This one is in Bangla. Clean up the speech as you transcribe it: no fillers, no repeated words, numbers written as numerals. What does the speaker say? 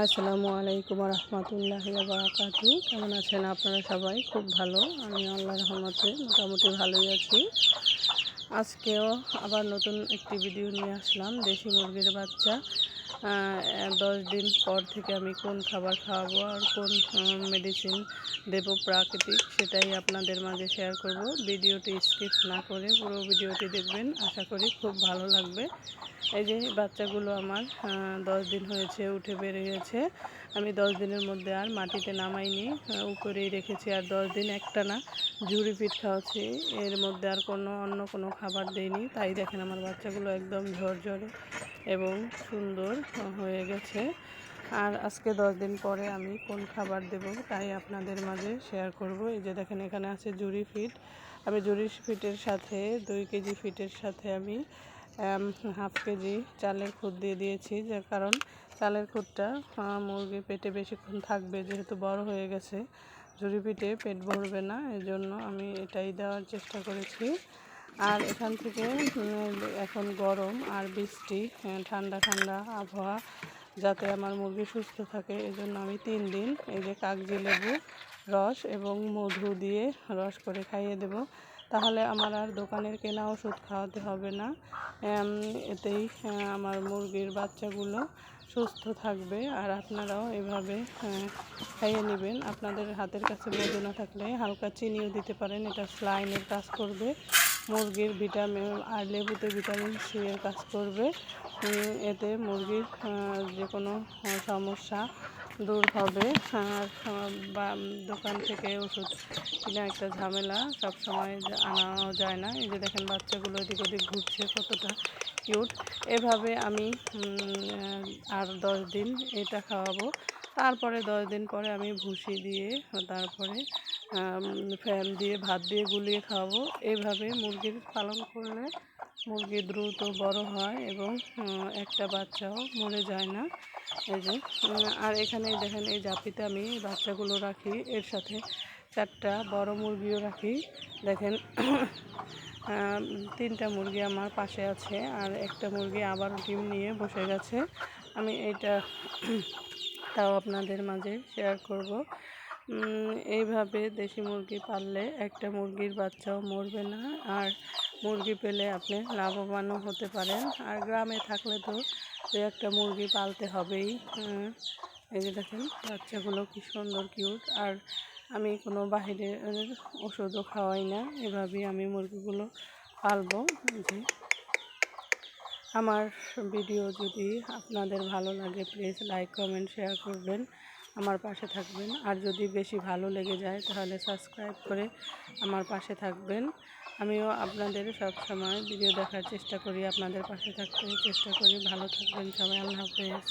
আসসালামু আলাইকুম রহমতুল্লাহি ওয়া বারাকাতু। কেমন আছেন আপনারা সবাই? খুব ভালো, আমি আল্লাহর রহমতে মোটামুটি ভালোই আছি। আজকেও আবার নতুন একটি ভিডিও নিয়ে আসলাম। দেশি মুরগির বাচ্চা 10 দিন পর থেকে আমি কোন খাবার খাওয়াবো আর কোন মেডিসিন দেব প্রাকৃতিক, সেটাই আপনাদের মাঝে শেয়ার করব। ভিডিওটি স্কিপ না করে পুরো ভিডিওটি দেখবেন, আশা করি খুব ভালো লাগবে। এই যে বাচ্চাগুলো আমার 10 দিন হয়েছে, উঠে বেড়ে গেছে। আমি 10 দিনের মধ্যে আর মাটিতে নামাইনি, উপরেই রেখেছি। আর 10 দিন একটানা ঝুরি ফিট খাওয়াচ্ছি, এর মধ্যে আর অন্য কোনো খাবার দেইনি। তাই দেখেন আমার বাচ্চাগুলো একদম ঝরঝরে এবং সুন্দর হয়ে গেছে। আর আজকে 10 দিন পরে আমি কোন খাবার দেব তাই আপনাদের মাঝে শেয়ার করব। এই যে দেখেন এখানে আছে ঝুরি ফিট। আমি ঝুরি ফিটের সাথে 2 কেজি ফিটের সাথে আমি হাফ কেজি চালের খুদ দিয়ে দিয়েছি, যার কারণ চালের খুদটা মুরগির পেটে বেশিক্ষণ থাকবে, যেহেতু বড় হয়ে গেছে ঝুরি পিঠে পেট ভরবে না, এজন্য আমি এটাই দেওয়ার চেষ্টা করেছি। আর এখান থেকে এখন গরম আর বৃষ্টি, ঠান্ডা ঠান্ডা আবহাওয়া, যাতে আমার মুরগি সুস্থ থাকে এজন্য আমি 3 দিন এই যে কাগজি লেবু রস এবং মধু দিয়ে রস করে খাইয়ে দেব। তাহলে আমার আর দোকানের কেনা ওষুধ খাওয়াতে হবে না। এতেই আমার মুরগির বাচ্চাগুলো সুস্থ থাকবে। আর আপনারাও এভাবে খাইয়ে নেবেন। আপনাদের হাতের কাছে মধু না থাকলে হালকা চিনিও দিতে পারেন, এটা স্লাইনের কাজ করবে। মুরগির ভিটামিন আর লেবুতে ভিটামিন সি এর কাজ করবে। এতে মুরগির যে কোনো সমস্যা দূর হবে। আর বা দোকান থেকে ওষুধ কিনা একটা ঝামেলা, সব সময় আনাও যায় না। এই যে দেখেন বাচ্চাগুলো এদিক ওদিক ঘুরছে, কতটা কিউট। এভাবে আমি আর 10 দিন এটা খাওয়াবো। তারপরে 10 দিন পরে আমি ভুসি দিয়ে, তারপরে ফ্যান দিয়ে ভাত দিয়ে গুলিয়ে খাওয়াবো। এইভাবে মুরগির পালন করলে মুরগি দ্রুত বড় হয় এবং একটা বাচ্চাও মরে যায় না। এই যে আর এখানে দেখেন এই জাপিতে আমি বাচ্চাগুলো রাখি, এর সাথে 4টা বড় মুরগিও রাখি। দেখেন 3টা মুরগি আমার পাশে আছে, আর একটা মুরগি আবার ডিম নিয়ে বসে গেছে। আমি এইটা তাও আপনাদের মাঝে শেয়ার করব। এইভাবে দেশি মুরগি পাললে একটা মুরগির বাচ্চাও মরবে না, আর মুরগি পেলে আপনি লাভবানও হতে পারেন। আর গ্রামে থাকলে তো একটা মুরগি পালতে হবেই। এই যে দেখেন বাচ্চাগুলো কি সুন্দর কিউট। আর আমি কোনো বাহিরের ওষুধও খাওয়াই না, এভাবেই আমি মুরগিগুলো পালবো। যে আমার ভিডিও যদি আপনাদের ভালো লাগে, প্লিজ লাইক কমেন্ট শেয়ার করবেন, আমার পাশে থাকবেন। আর যদি বেশি ভালো লেগে যায় তাহলে সাবস্ক্রাইব করে আমার পাশে থাকবেন। আমিও আপনাদের সব সময় ভিডিও দেখার চেষ্টা করি, আপনাদের পাশে থাকতে চেষ্টা করি। ভালো থাকবেন সবাই, আল্লাহ হাফেজ।